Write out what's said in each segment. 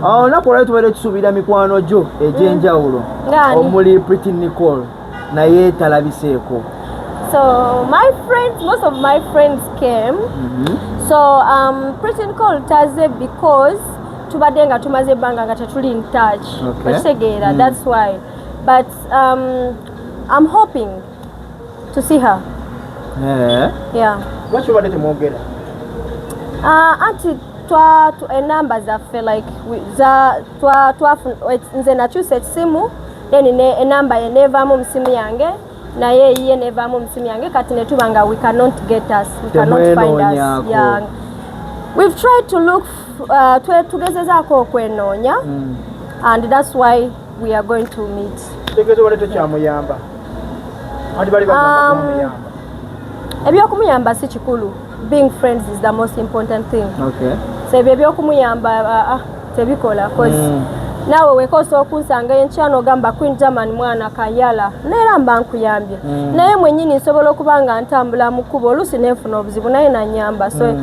olunaku olwali tubaire tusuubira mikwano gyo egy'enjawulo omuli Pretty Nicole naye talabiseeko. So my friends, most of my friends came. So Pretty Nicole taze because tubadde nga tumaze ebbanga nga tetuli in touch. Okitegeera, that's why. But I'm hoping to see her. Yeah. Lwaki obadde temwogera? Anti enamba zaffe like nze nakyusa ekisimu then enamba ye nevaamu mu simu yange naye ye nevaamu mu simu yange kati ne tuba nga we cannot get us, we cannot find us. Yeah. We've tried to look tugezezaako okwenoonya and that's why we are going to meet. Ebyokumuyamba si kikulu. Being friends is the most important thing. Okay. So ebyokumuyamba tebikola cause nawe wekosa okunsanga enchano gamba Queen German mwana kayala nera mba nkuyambye naye mwenyini nsobola okubanga ntambula mu kubo olusi nenfuna obuzibu naye nanyamba. So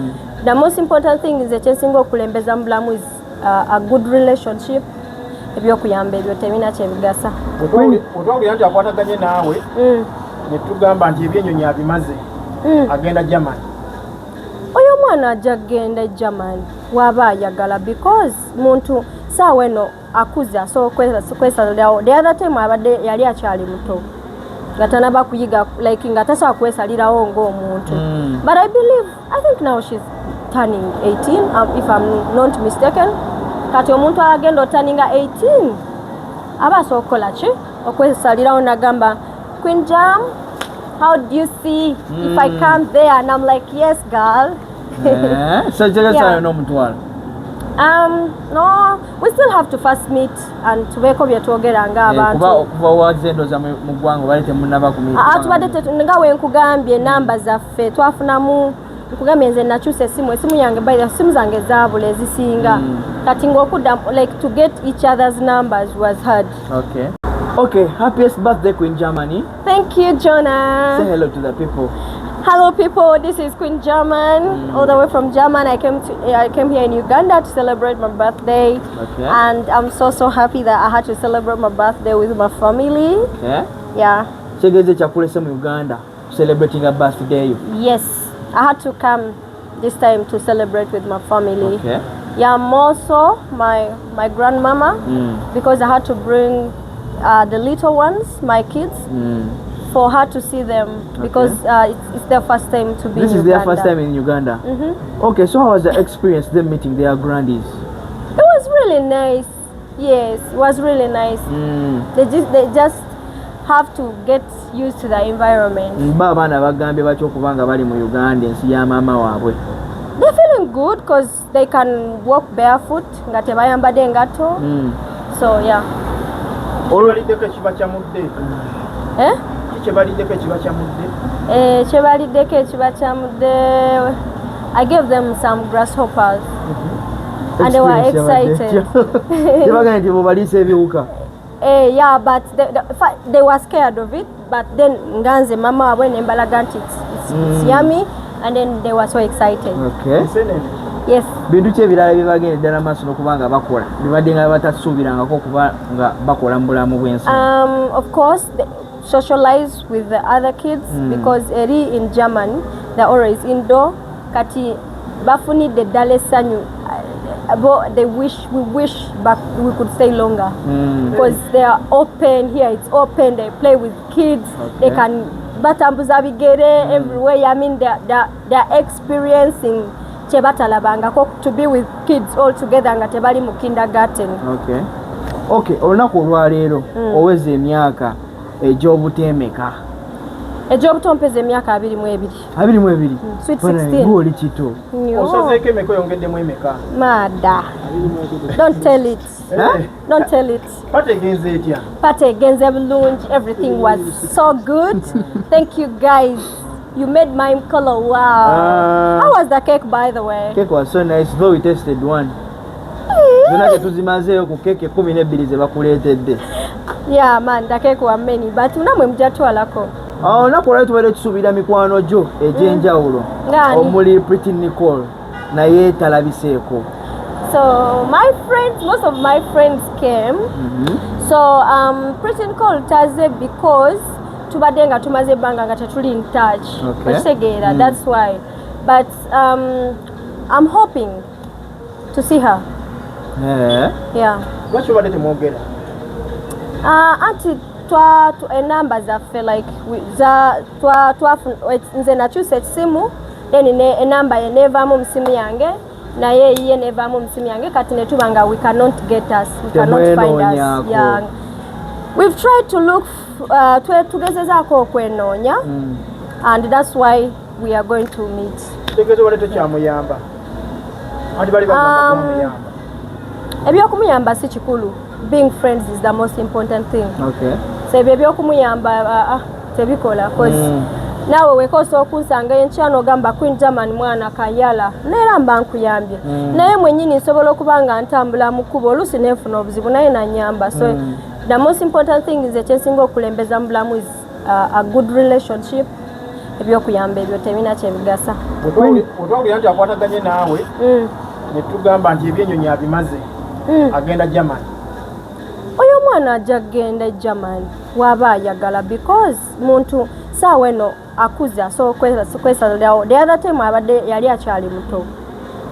the most important thing is ekyensinga okulembeza mu bulamu is a good relationship. Ebyokuyamba ebyo tebina kyebigasa. Otwogera nti akwataganye naawe ne tugamba nti ebyenyonyi abimaze agenda German. Oyo mwana ajja genda German waba ayagala because muntu saawa eno akuza so kwesalirawo. The other time abadde yali akyali muto nga tanaba kuyiga like nga tasobola kwesalirawo ng'omuntu. But I think now she's turning 18 if I'm not mistaken. Kati omuntu agenda otaninga 18 aba asobola kukola ki okwesalirawo nagamba Queen Jam, how do you see if I come there? And I'm like, yes, girl. So yeah. No, we still have to first meet and to wake up your together nga abantu. Tubadde nga wenkugambye namba zaffe twafunamu nkugambye nze nakyusa esimu yange by simu zange zaabula ezisinga kati ng'okudda like to get each other's numbers was hard. Okay, happiest birthday Queen Germany. Thank you, Jonah. Say hello to the people. Hello people, this is Queen German, all the way from German. I came here in Uganda to celebrate my birthday. And I'm so happy that I had to celebrate my birthday with my family. Yeah. So you guys are from Uganda celebrating a birthday? Yes, I had to come this time to celebrate with my family. Yeah, I'm also my grandmama because I had to bring the little ones, my kids, for her to see them because it's their first time to be in Uganda. This is their first time in Uganda? Okay, so how was the experience, them meeting their grandies? It was really nice. Yes, it was really nice. They just have to get used to the environment. They're feeling good because they can walk barefoot. So yeah. I gave them some grasshoppers and they were excited. Yeah, but they were scared of it. But then Nganze mama went in Balaganti, it's yummy, and then they were so excited. Yes. Of course, socialize with the other kids because in German they're always indoor. Kati bafuni de dale sanyu. We wish but we could stay longer because they are open here. It's open. They play with kids. They can batambuza bigere everywhere. I mean they're experiencing to be with kids all together nga tebali mu kindergarten. Okay, olunaku olwaleero oweze emyaka egy'obuteemeka. Egy'obutompeza emyaka 22. Sweet 16. Ng'oli kito. Osazeeko emeka oyongeddemu emeka? Mada. Don't tell it. Don't tell it. Pate egenze etya? Pate egenze bulungi. Everything was so good. Thank you guys. You made my color. Wow. How was the cake, by the way? Cake was so nice, though we tasted one. Yeah, man, the cake was many, but unamwe mjatwalako. Olunaku olwali tubaire tusuubira mikwano gyo egy'enjawulo omuli Pretty Nicole naye talabiseeko. So my friends, most of my friends came. So Pretty Nicole taze because tubadde nga tumaze ebbanga nga tetuli in touch. Okitegeera, that's why. But I'm hoping to see her. Yeah. What you wanted to mwogera? Anti enamba zaffe like nze nakyusa essimu then enamba ye neevaamu mu simu yange naye ye neevaamu mu simu yange kati netuba nga we cannot get us, we cannot find us. Yeah. We've tried to look tugezezaako okwenoonya and that's why we are going to meet. Ebyokumuyamba si kikulu. Being friends is the most important thing. So ebyokumuyamba tebikola cause nawe wekosa okunsanga enkyano gamba Queen German mwana kayala neera mba nkuyambye naye mwennyini nsobola okuba nga ntambula mu kkubo oluusi neefuna obuzibu naye nanyamba. So the most important thing is ekyensinga okulembeza mu bulamu is a good relationship. Ebyokuyamba ebyo tebina kyebigasa. Otwawulira nti akwataganye naawe ne tugamba nti ebyenyonyi abimaze agenda German. Oyo mwana ajja kgenda German waba ayagala because muntu saawa eno akuze asobola kwesalirawo. The other time abadde yali akyali muto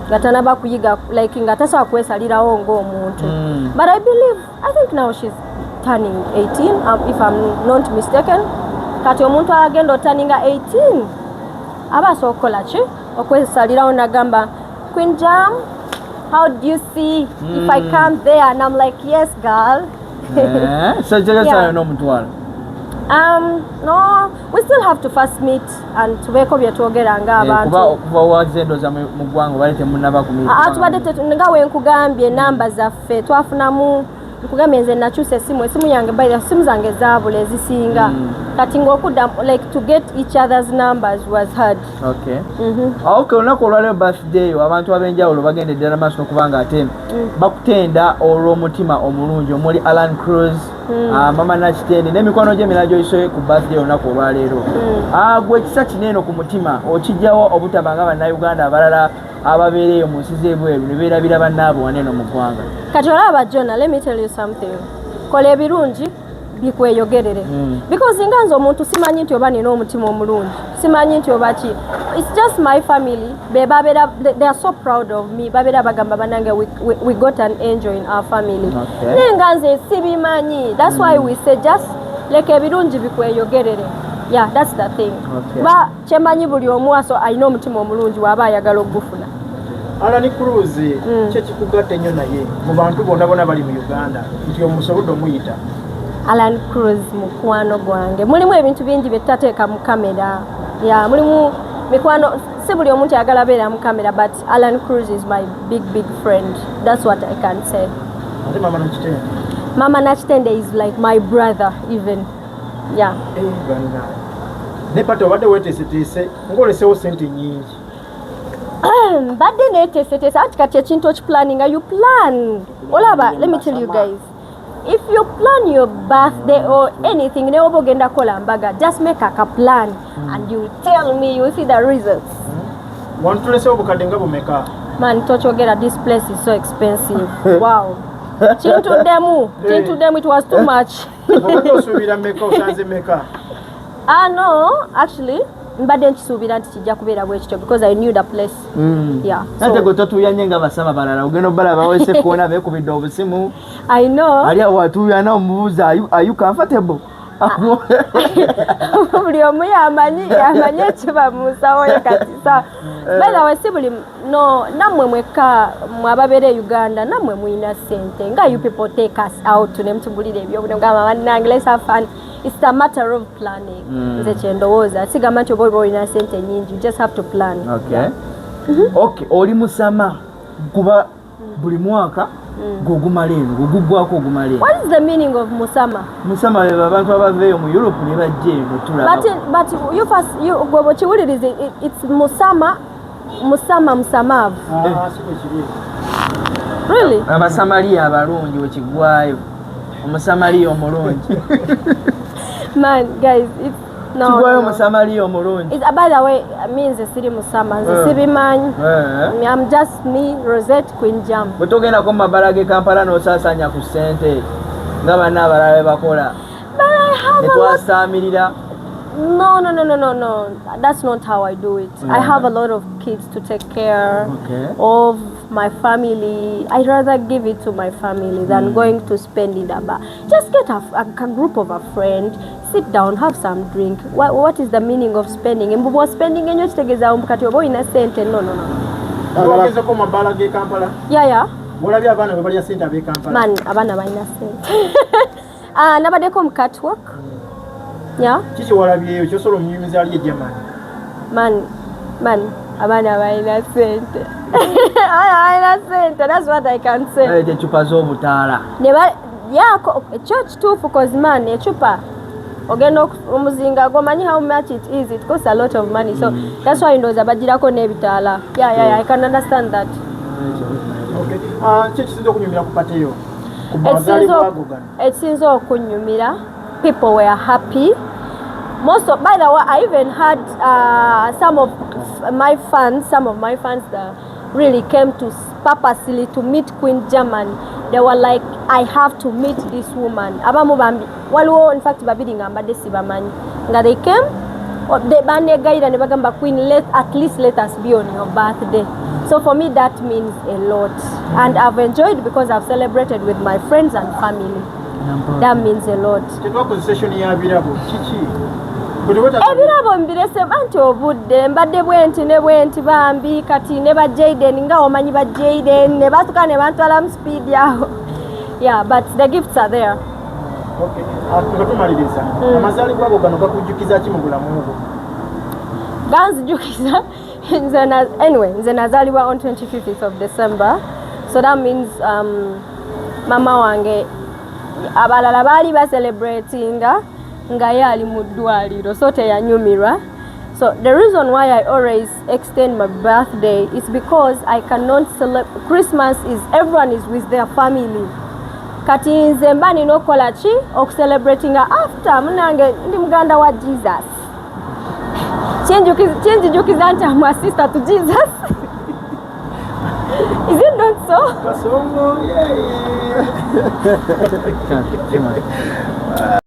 nga tanaba kuyiga like nga tasobola kwesalirawo ng'omuntu. But I think now she's turning 18 if I'm not mistaken. Kati omuntu agenda otaninga 18 aba asobola kukola ki okwesalirawo nagamba Queen Jam, how do you see if I come there? And I'm like, yes, girl. So yeah. No, we still have to first meet and tubeko byetwogera nga abantu. Kuba wazendoza mu ggwanga balete munaba kumita. Tubadde nga wenkugambye namba zaffe twafunamu nkugambye nze nakyusa essimu yange by simu zange zaabula ezisinga kati ng'okudda like to get each other's numbers was hard. Okay, olunaku olwaleero birthday abantu ab'enjawulo bagende ddala maaso okubanga ate bakutenda olw'omutima omulungi omuli Alan Cruz, mama Nakitende n'emikwano gy'emirala gy'oyisoye ku birthday olunaku olwaleero. Gwe ekisa kineeno ku mutima okijjawo obutabanga bannayuganda abalala ababeereyo mu nsi z'ebweru ne beerabira bannaabwe waneeno mu ggwanga. Kati olaba Jonah, let me tell you something. Kola ebirungi bikweyogerere. Because nga nze omuntu simanyi nti oba nina omutima omulungi. Simanyi nti oba ki. It's just my family. They are so proud of me. Babera bagamba banange we got an angel in our family. Nga nze sibimanyi. That's why we say just like ebirungi bikweyogerere. Yeah, that's the thing. Ba kyemanyi buli omu aso alina omutima omulungi waba ayagala ogufuna. Alan Cruz kyekikugatta ennyo naye mu bantu bonna bali mu Uganda nti omusobodde omuyita. Alan Cruz mukwano gwange. Mulimu ebintu bingi bye tutateeka mu kamera. Yeah, mulimu mikwano si buli omuntu ayagala beera mu kamera but Alan Cruz is my big friend. That's what I can say. Ate Mama Nakitende? Mama Nakitende is like my brother even. Yeah. Ne pato obadde weeteeseteese ng'oleseewo sente nnyingi. Badde neeteeseteese ati kati ekintu okiplanninga you plan. Olaba, let me tell you guys. If you plan your birthday or anything, ne oba ogenda kola mbaga, just make a plan and you tell me, you see the results. Wantulese obukadde nga bumeka? Man, tokyogera, this place is so expensive. Wow. Kintuddemu, it was too much. Obadde osuubira meka osanze meka? No, actually, mbadde nkisuubira nti kijja kubeera bwe kityo because I knew the place. Yeah. Ate gwe totuuyanye nga basama balala ogenda obalaba wese kuona beekubidde obusimu. I know. Ali awo atuuyana omubuuza are you comfortable? Buli omu yamanyi ekiba mu nsawo ye kati sa. By the way, si buli no nammwe mwekka mwababeera e Uganda nammwe muyina ssente nga you people take us out ne mutugulira ebyobulamu ngamba bannange let's have fun. It's a matter of planning. Nze kyendowooza sigamba nti oba olina ssente nnyingi you just have to plan. Okay. Okay, oli musama kuba buli mwaka gogumala eno gugugwako ogumala eno. What is the meaning of musama? Musama beba abantu abaveeyo mu Europe ne bajja eno tulaba. But you first gwe kiwulirize it's musama musamavu. Really? Abasamaliya abalungi wekigwayo omusamaliya omulungi. Man, guys, Kigwayo musamaliya omulungi. By the way, means siri musama nze sibimanyi. I'm just me, Rosette Queen Jam. Butogenda ko mabala ge Kampala n'osaasanya ku ssente nga banna abalala bakola. Netwasamirira. No. That's not how I do it. I have a lot of kids to take care of, my family. I'd rather give it to my family than going to spend it about. Just get a group of a friend, sit down, have some drink. What is the meaning of spending? Mbubo spending enyo kitegeza omukati obo ina sente. No. Ogeze ko mabala ge Kampala. Yeah. Olabye abaana bali sente abe Kampala. Man, abaana balina sente. Nabadeko mu catwalk. Yeah. Kiki walabyeyo kyosolo munyumiza ali ejamani. Man, abaana balina sente. That's what I can say. Echupa z'obutaala. Church too, because man, echupa. Ogeno omuzinga gomanyi how much it is. It costs a lot of money. So that's why ndoza bagirako n'ebitaala. Yeah, I can understand that. Okay. Kiki okunyumira ku pateyo. Ekisinza okunyumira. People were happy. By the way, I even had some of my fans that really came to purposely to meet Queen German. They were like, I have to meet this woman. In fact, they came. Queen, at least let us be on your birthday. So for me, that means a lot. And I've enjoyed because I've celebrated with my friends and family. That means a lot. Ebirabo mbirese bantu obudde mbadde bwenti bambi kati ne ba Jaden nga omanyi ba Jaden ne batuka ne bantwala mu speed yaho. Yeah, but the gifts are there. Okay. Tukamaliriza. Amazali gwago gano gakujukiza ki mu bulamu bwo? Ganzijukiza nze nazaliwa on 25th of December. So that means mama wange abalala bali ba celebratinga nga yali mu ddwaliro so teyanyumirwa. So the reason why I always extend my birthday is because I cannot celebrate. Christmas is everyone is with their family. Kati nze mba nina okukola ki okucelebratinga after munange ndi muganda wa Jesus. Kyenjijukiza nti I'm a sister to Jesus. Is it not so? Kasongo, yeah.